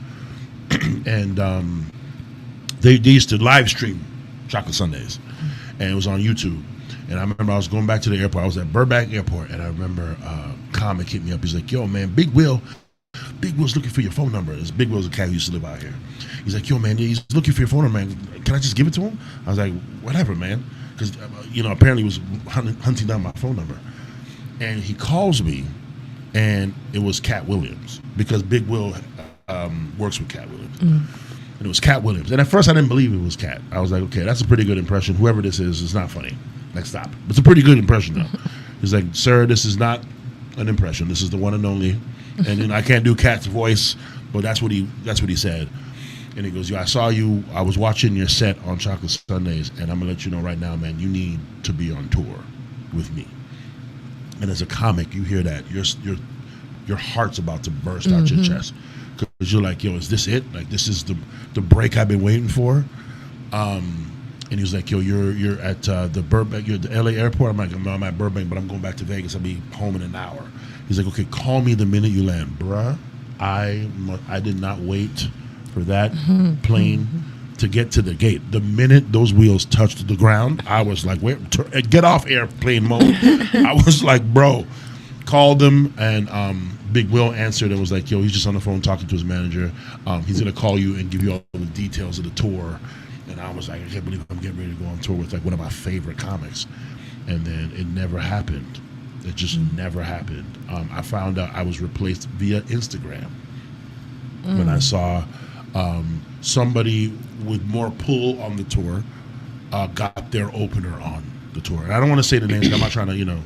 and they used to live stream Chocolate Sundays, and it was on YouTube. And I remember I was going back to the airport. I was at Burbank Airport, and I remember comic hit me up. He's like, "Yo, man, Big Will's looking for your phone number." This Big Will's a cat who used to live out here. He's like, "Yo, man, he's looking for your phone number, man. Can I just give it to him?" I was like, "Whatever, man," because apparently he was hunting down my phone number. And he calls me, and it was Cat Williams, because Big Will works with Cat Williams. And it was Cat Williams. And at first I didn't believe it was Cat. I was like, okay, that's a pretty good impression. Whoever this is not funny. Like, stop. It's a pretty good impression, though. He's like, "Sir, this is not an impression. This is the one and only." And then I can't do Cat's voice, but that's what he said. And he goes, "Yo, I saw you. I was watching your set on Chocolate Sundays, and I'm gonna let you know right now, man. You need to be on tour with me." And as a comic, you hear that your heart's about to burst out your chest, because you're like, "Yo, is this it? Like, this is the break I've been waiting for." And he was like, "Yo, you're at the Burbank, you're at the LA airport." I'm like, "I'm at Burbank, but I'm going back to Vegas. I'll be home in an hour." He's like, "Okay, call me the minute you land." Bruh, I did not wait for that plane to get to the gate. The minute those wheels touched the ground, I was like, get off airplane mode. I was like, bro, called them, and Big Will answered and was like, "Yo, he's just on the phone talking to his manager. He's going to call you and give you all the details of the tour." And I was like, I can't believe I'm getting ready to go on tour with like one of my favorite comics. And then it never happened. It just never happened. I found out I was replaced via Instagram when I saw somebody with more pull on the tour got their opener on the tour. And I don't want to say the names. I'm not trying to,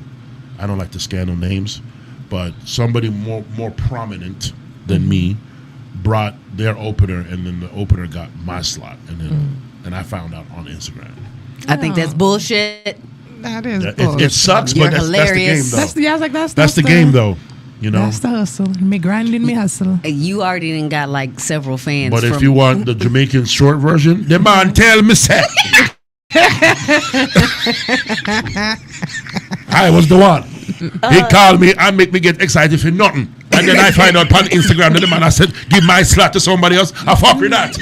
I don't like to scandal names, but somebody more prominent than me brought their opener, and then the opener got my slot, and then and I found out on Instagram. I think that's bullshit. That is bullshit. It sucks, but that's the game, though. That's the game, though. That's the hustle. Me grinding, me hustle. You already done got like several fans. But if you want the Jamaican short version, the man tell me say, I was the one. He called me and make me get excited for nothing. And then I find out on Instagram that the man I said, give my slot to somebody else. I fuck with that.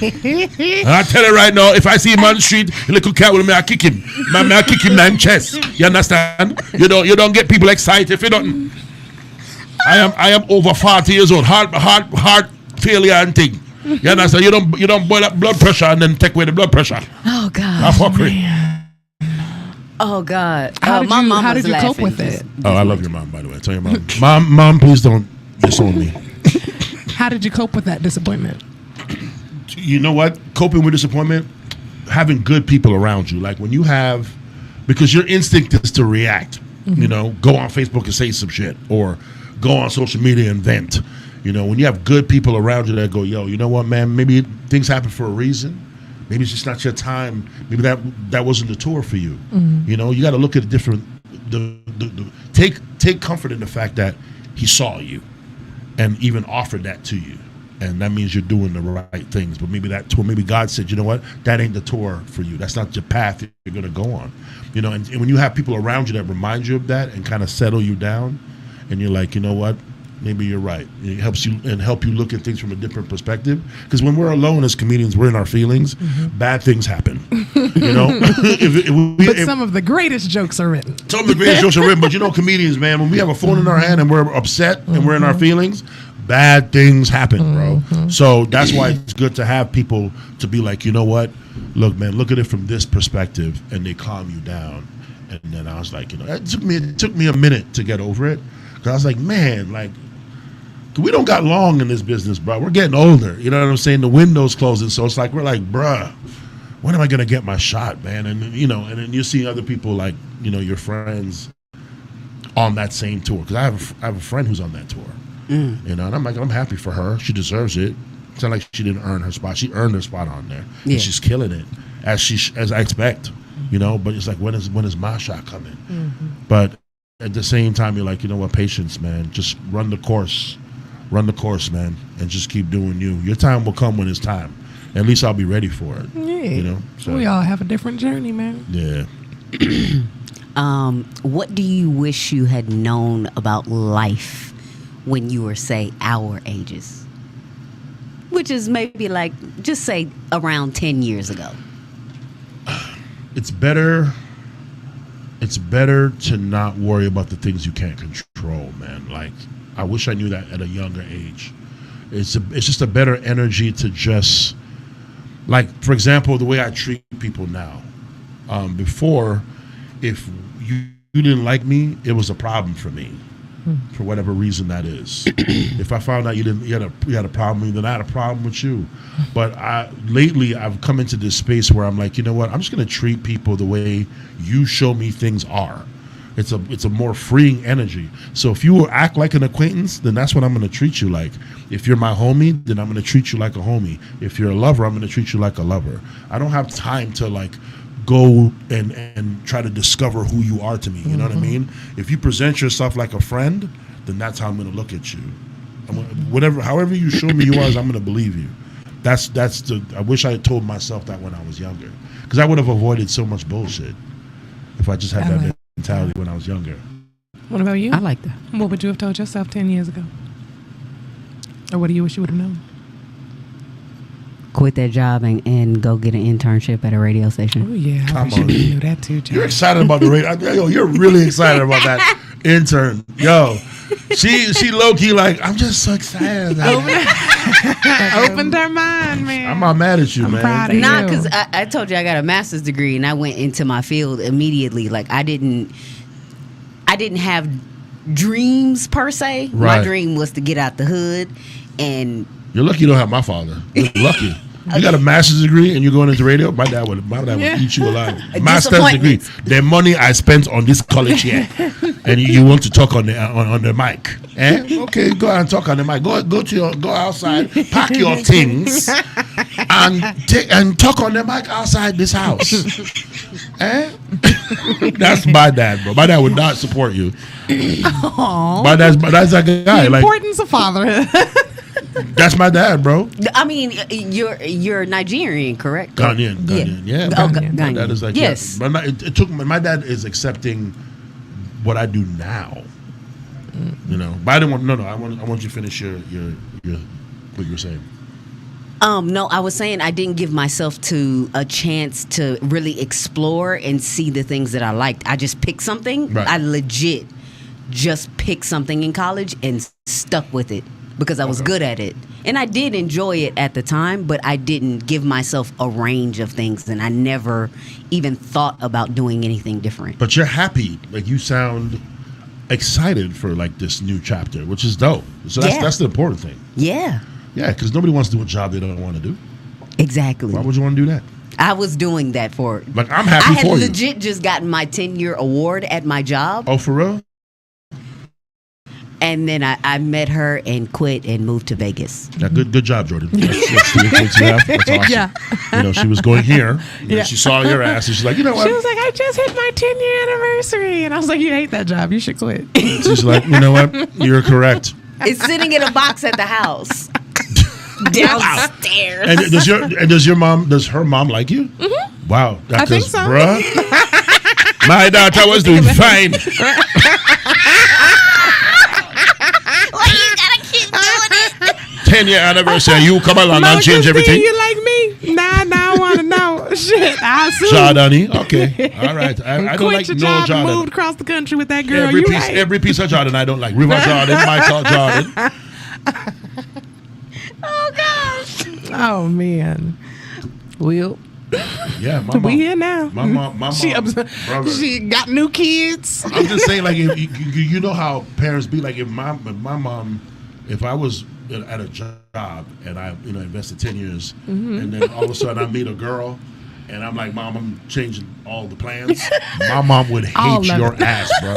And I tell you right now, if I see him on the street, a little cat with me, I kick him. Man, I kick him in the chest. You understand? You don't get people excited for nothing. I am over 40 years old. Heart failure and thing. You understand? You don't boil up blood pressure and then take away the blood pressure. Oh God. I fuck with. Oh God! How did you cope with it? Oh, I love your mom, by the way. Tell your mom, mom, please don't disown me. How did you cope with that disappointment? You know what? Coping with disappointment, having good people around you. Like when you have, because your instinct is to react. Go on Facebook and say some shit, or go on social media and vent. When you have good people around you that go, "Yo, you know what, man? Maybe things happen for a reason. Maybe it's just not your time. Maybe that wasn't the tour for you." You got to look at take comfort in the fact that he saw you and even offered that to you, and that means you're doing the right things. But maybe that tour, maybe God said, "You know what? That ain't the tour for you. That's not your path you're going to go on." And when you have people around you that remind you of that and kind of settle you down, and you're like, "You know what? Maybe you're right." It helps you and help you look at things from a different perspective. Because when we're alone as comedians, we're in our feelings. Bad things happen. But some of the greatest jokes are written. Some of the greatest jokes are written. But comedians, man, when we have a phone in our hand and we're upset and we're in our feelings, bad things happen, bro. So that's why it's good to have people to be like, "You know what? Look, man, look at it from this perspective," and they calm you down. And then I was like, it took me a minute to get over it. Because I was like, man, we don't got long in this business, bro. We're getting older. You know what I'm saying? The window's closing. So it's like, we're like, bruh, when am I gonna get my shot, man? And and then you see other people like your friends on that same tour, because I have a friend who's on that tour, and I'm like, I'm happy for her. She deserves it. It's not like she didn't earn her spot. She earned her spot on there, and she's killing it as I expect. But it's like, when is my shot coming? But at the same time, you're like, patience, man. Just run the course, man, and just keep doing you. Your time will come when it's time. At least I'll be ready for it. Yeah. So we all have a different journey, man. Yeah. What do you wish you had known about life when you were, say, our ages? Which is maybe like, just say around 10 years ago. It's better to not worry about the things you can't control, man. Like, I wish I knew that at a younger age. It's just a better energy to just, like, for example, the way I treat people now. Before, if you didn't like me, it was a problem for me, for whatever reason that is. If I found out you had a problem with me, then I had a problem with you. But lately I've come into this space where I'm like, you know what? I'm just going to treat people the way you show me things are. It's a more freeing energy. So if you act like an acquaintance, then that's what I'm going to treat you like. If you're my homie, then I'm going to treat you like a homie. If you're a lover, I'm going to treat you like a lover. I don't have time to like go and try to discover who you are to me. You know what I mean? If you present yourself like a friend, then that's how I'm going to look at you. However you show me you are, I'm going to believe you. I wish I had told myself that when I was younger, because I would have avoided so much bullshit if I just had that mentality when I was younger. What about you? I like that. What would you have told yourself 10 years ago? Or what do you wish you would have known? Quit that job and go get an internship at a radio station. Oh, yeah. I wish Come on. you knew that too, John. You're excited about the radio. Yo, you're really excited about that intern. Yo, she low key like, I'm just so excited. Opened her mind, man. I'm not mad at you, man. Proud of Nah, you. because I told you I got a master's degree and I went into my field immediately. Like I didn't have dreams per se. Right. My dream was to get out the hood, and You're lucky you don't have my father. You're lucky. You got a master's degree and you're going into radio. My dad would eat you alive. Master's degree. The money I spent on this college year, and you want to talk on the mic? Okay, go out and talk on the mic. Go outside, pack your things, and talk on the mic outside this house. That's my dad, bro. My dad would not support you. Aww. That's like a guy. The Like, importance of fatherhood. that's my dad, bro. I mean, you're Nigerian, correct? Ghanaian, yeah. Oh, Ghanaian. Ghanaian. That is like, yes. Yeah. It took. My dad is accepting what I do now. But I didn't want. No. I want you to finish your what you were saying. No, I was saying I didn't give myself to a chance to really explore and see the things that I liked. I just picked something. Right. I legit just picked something in college and stuck with it because I was good at it. And I did enjoy it at the time, but I didn't give myself a range of things, and I never even thought about doing anything different. But you're happy. Like, you sound excited for like this new chapter, which is dope. So that's the important thing. Yeah. Yeah, because nobody wants to do a job they don't want to do. Exactly. Why would you want to do that? I was doing that for. Like, I'm happy I had for you. legit just gotten my 10-year award at my job. Oh, for real? And then I met her and quit and moved to Vegas. Yeah, good job, Jordan. That's awesome. Yeah. She was going here. And she saw your ass, and she's like, you know what? She was like, I just hit my 10-year anniversary. And I was like, you hate that job. You should quit. She's like, you know what? You're correct. It's sitting in a box at the house. Downstairs. And does her mom like you? Mm-hmm. Wow. I think so. Bruh, my daughter was doing fine. Well, you gotta keep doing it. 10-year anniversary, you come along and change everything. You like me? Nah, I want to know. Shit, I assume. Jordani, okay, all right. I don't like your no job and Jordan. moved across the country with that girl. Every piece of Jordan I don't like. River Jordan, Michael Jordan. Oh gosh. Oh man. Will. Yeah, my mom. We here now. My mom, brother. She got new kids. I'm just saying, like, if you know how parents be. Like, if my mom, if I was at a job and I invested 10 years, and then all of a sudden I meet a girl And I'm like, Mom, I'm changing all the plans. My mom would hate your ass, bro.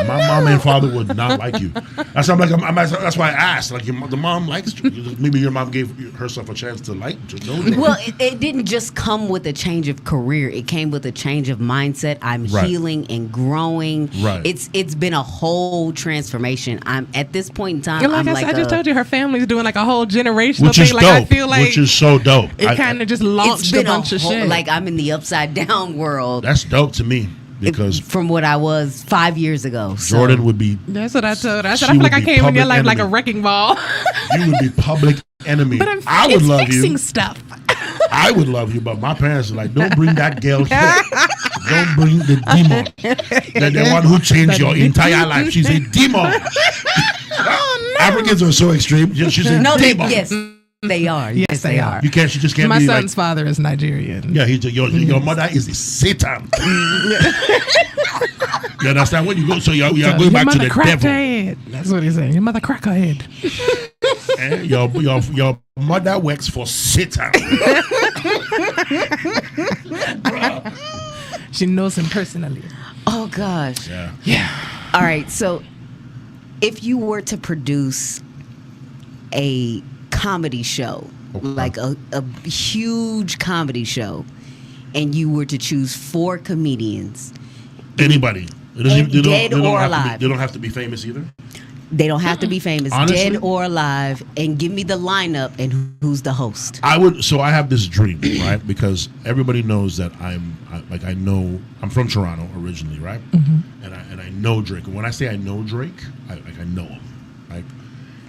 My mom and father would not like you. That's why I asked. Like, the mom likes you. Maybe your mom gave herself a chance to like you. Well, it didn't just come with a change of career. It came with a change of mindset. I'm healing and growing. Right. It's been a whole transformation. I'm at this point in time. And I just told you, her family's doing like a whole generational which is thing. dope, Like I feel like which is so dope. It kind of just launched a bunch of shit. Like I'm in the upside down world. That's dope to me. Because from what I was 5 years ago, Jordan would be. That's what I told her. I said I feel like I came in your life like a wrecking ball. You would be public enemy. But I would love you. Fixing stuff. I would love you, but my parents are like, don't bring that girl here. Don't bring the demon. The one who changed your entire life. She's a demon. Oh, no. Africans are so extreme. She's a demon. Yes. They are. Yes, they are. She just can't My be son's like, father is Nigerian. Yeah, your mother is a Satan. You understand? When you go, so you're going back to the devil. Head. That's what he's saying. Your mother crack her head. And your mother works for Satan. She knows him personally. Oh gosh. Yeah. All right. So, if you were to produce a comedy show, like a huge comedy show, and you were to choose 4 comedians, anybody, dead or alive, they don't have to be famous either. They don't have to be famous, honestly, dead or alive, and give me the lineup and who's the host. I have this dream, right? Because everybody knows that I'm from Toronto originally, right? Mm-hmm. And I know Drake. And when I say I know Drake, I know him, right?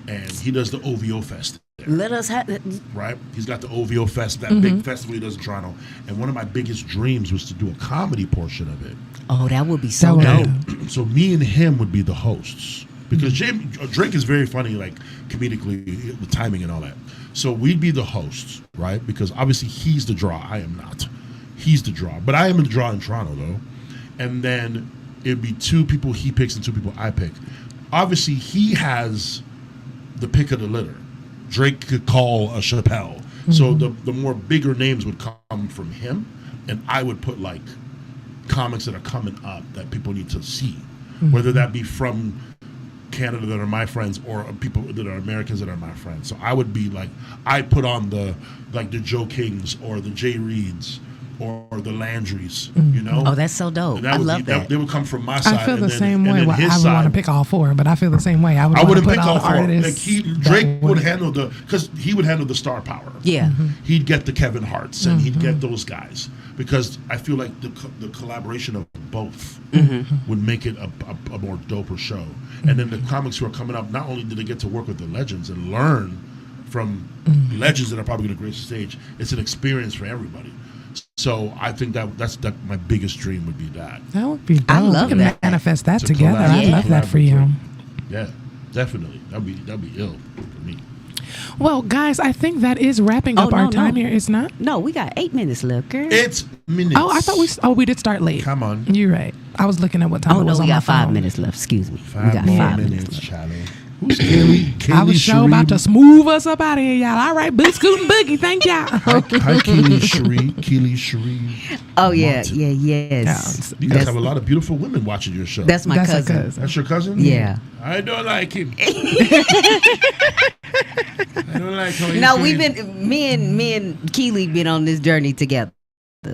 And he does the OVO Fest. Let us have right. He's got the OVO Fest, that big festival he does in Toronto. And one of my biggest dreams was to do a comedy portion of it. Oh, that would be so dope. So me and him would be the hosts. Because Drake is very funny, like comedically, the timing and all that. So we'd be the hosts, right? Because obviously he's the draw. I am not. He's the draw. But I am the draw in Toronto, though. And then it'd be 2 people he picks and 2 people I pick. Obviously, he has the pick of the litter. Drake could call a Chappelle. Mm-hmm. So the more bigger names would come from him. And I would put, like, comics that are coming up that people need to see. Mm-hmm. Whether that be from Canada that are my friends or people that are Americans that are my friends. So I would be like, I put on the Joe Kings or the Jay Reeds or the Landrys, you know? Oh, that's so dope. I love that. They would come from my side. I feel the same way. Well, I would want to pick all 4, but I feel the same way. I wouldn't pick all 4. Like Drake would handle because he would handle the star power. Yeah. Mm-hmm. He'd get the Kevin Harts and he'd get those guys. Because I feel like the collaboration of both would make it a more doper show. And then the comics who are coming up, not only do they get to work with the legends and learn from legends that are probably going to grace the stage, it's an experience for everybody. So I think that's my biggest dream would be that. That would be dope. I love that. Manifest that together. I love that for you. Yeah, definitely. That'd be ill for me. Well, guys, I think that is wrapping up our time here. It's not? No, we got 8 minutes left, girl. It's minutes. Oh, I thought we did start late. Come on. You're right. I was looking at what time it was on my phone. We got 5 minutes left. Excuse me. We got 5 minutes left. Charlie. Who's Kelly? I was sure about to smooth us up out of here, y'all. All right, boot, scoot, and boogie. Thank y'all. Hi, Keely Cherie. Oh, yeah. Yes. You guys have a lot of beautiful women watching your show. That's my cousin. That's your cousin? Yeah. I don't like him. I don't like how he's doing. Me and Keely been on this journey together.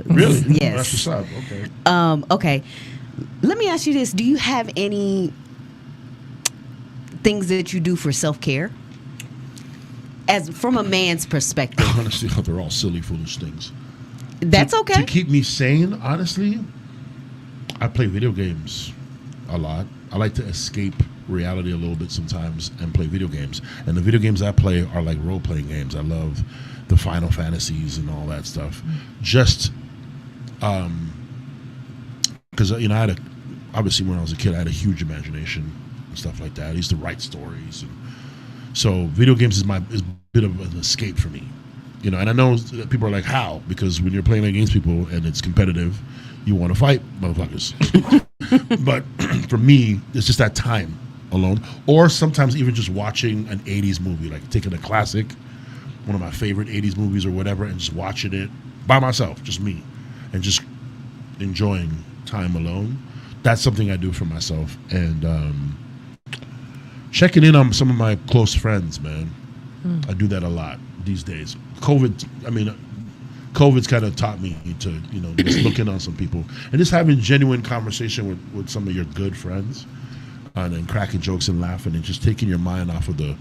Really? Yes. That's what's up. Okay. Okay. Let me ask you this. Do you have any things that you do for self-care? As from a man's perspective. Honestly, they're all silly, foolish things. That's okay. To keep me sane, honestly, I play video games a lot. I like to escape reality a little bit sometimes and play video games. And the video games I play are like role-playing games. I love the Final Fantasies and all that stuff. Just because I had obviously when I was a kid, I had a huge imagination and stuff like that. I used to write stories, and so video games is a bit of an escape for me. And I know that people are like, how? Because when you're playing against people and it's competitive, you want to fight motherfuckers. But for me, it's just that time alone, or sometimes even just watching an 80s movie, like taking a classic, one of my favorite 80s movies or whatever, and just watching it by myself, just me. and just enjoying time alone. That's something I do for myself. And checking in on some of my close friends, man. I do that a lot these days. COVID's kind of taught me to, just looking on some people and just having genuine conversation with some of your good friends, and then cracking jokes and laughing and just taking your mind off of the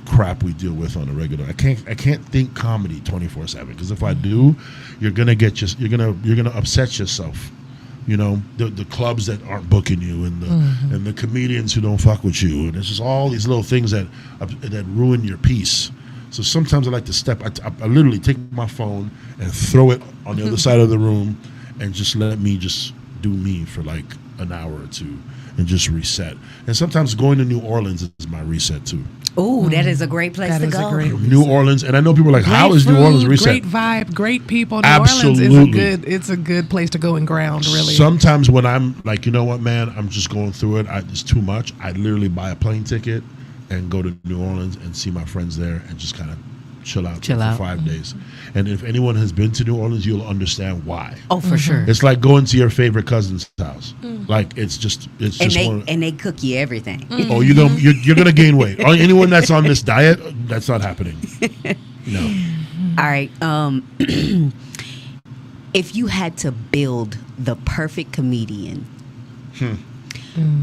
crap we deal with on a regular. I can't think comedy 24/7, because if I do, you're gonna upset yourself. The clubs that aren't booking you, and the comedians who don't fuck with you, and it's just all these little things that ruin your peace. So sometimes I like to step. I literally take my phone and throw it on the other side of the room, and just let me just do me for like an hour or two, and just reset. And sometimes going to New Orleans is my reset too. Oh, that is a great place to go. New Orleans, and I know people are like, how is New Orleans reset? Great vibe, great people. New Absolutely. Orleans is a good place to go and ground, really. Sometimes when I'm like, you know what, man, I'm just going through it. It's too much. I literally buy a plane ticket and go to New Orleans and see my friends there and just kind of chill out for 5 days. And if anyone has been to New Orleans, you'll understand why. Oh, for sure. It's like going to your favorite cousin's house. Like it's and they cook you everything. Oh, you're gonna gain weight. Anyone that's on this diet, that's not happening. No. All right. If you had to build the perfect comedian,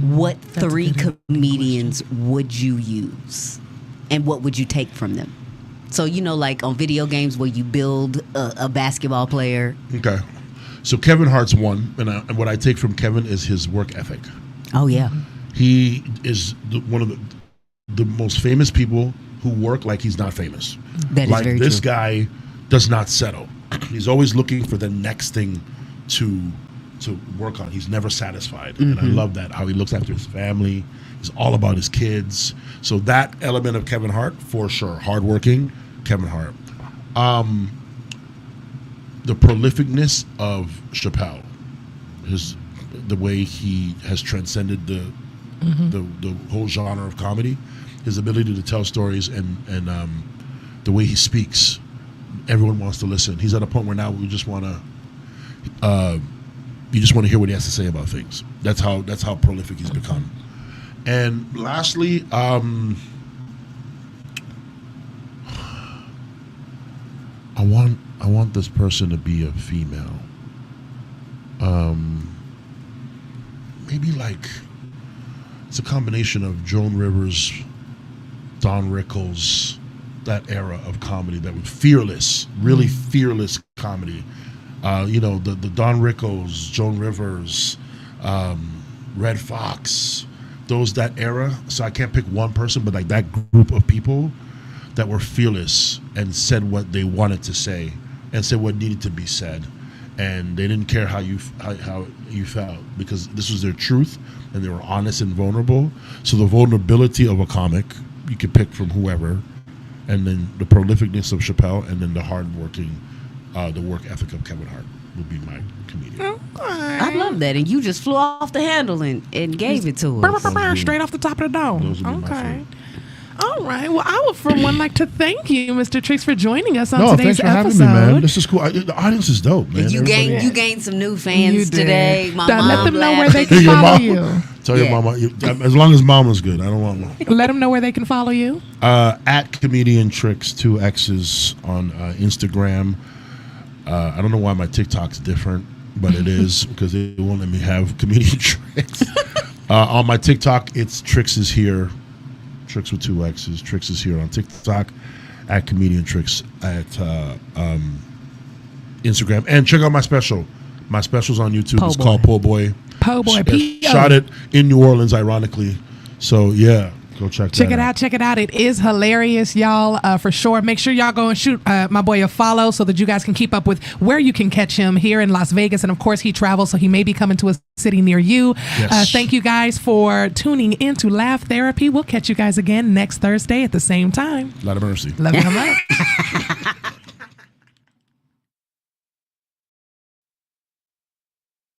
what three comedians would you use, and what would you take from them? So, like on video games where you build a basketball player. Okay. So Kevin Hart's one, and what I take from Kevin is his work ethic. Oh, yeah. He is one of the most famous people who work like he's not famous. That is very this true. guy does not settle. He's always looking for the next thing to work on. He's never satisfied. And I love that, how he looks after his family. He's all about his kids. So that element of Kevin Hart, for sure. Hardworking, Kevin Hart. The prolificness of Chappelle, the way he has transcended the whole genre of comedy, his ability to tell stories, and the way he speaks, everyone wants to listen. He's at a point where now we just want to, you just want to hear what he has to say about things. That's how prolific he's become. And lastly, I want this person to be a female. Maybe like it's a combination of Joan Rivers, Don Rickles, that era of comedy that was fearless, really fearless comedy. The Don Rickles, Joan Rivers, Red Fox, that era. So I can't pick one person, but like that group of people that were fearless and said what they wanted to say and said what needed to be said, and they didn't care how you felt, because this was their truth, and they were honest and vulnerable. So the vulnerability of a comic you could pick from whoever, and then the prolificness of Chappelle, and then the hardworking, the work ethic of Kevin Hart would be my comedian. Okay. I love that, and you just flew off the handle and gave it to us. Straight off the top of the dome. Those would be my favorite. All right. Well, I would, for one, like to thank you, Mr. Tricks, for joining us on thanks today's for episode. having me, man. This is cool. The audience is dope, man. You gained some new fans today. My Let mom them know where laughed. they can follow you. Tell your mama, as long as mama's good. I don't want one. Let them know where they can follow you. At Comedian Tricks, 2 X's on Instagram. I don't know why my TikTok's different, but it is, because it won't let me have Comedian Tricks. On my TikTok, it's Tricks is here. Tricks with 2 X's. Tricks is here on TikTok. At Comedian Tricks at Instagram. And check out my special. My special's on YouTube. It's called Po' Boy. Po' Boy. Shot it in New Orleans, ironically. So, yeah. Go check it out. Check it out. It is hilarious, y'all, for sure. Make sure y'all go and shoot my boy a follow so that you guys can keep up with where you can catch him here in Las Vegas. And, of course, he travels, so he may be coming to a city near you. Yes. Thank you guys for tuning into Laugh Therapy. We'll catch you guys again next Thursday at the same time. A lot of mercy. Love you much.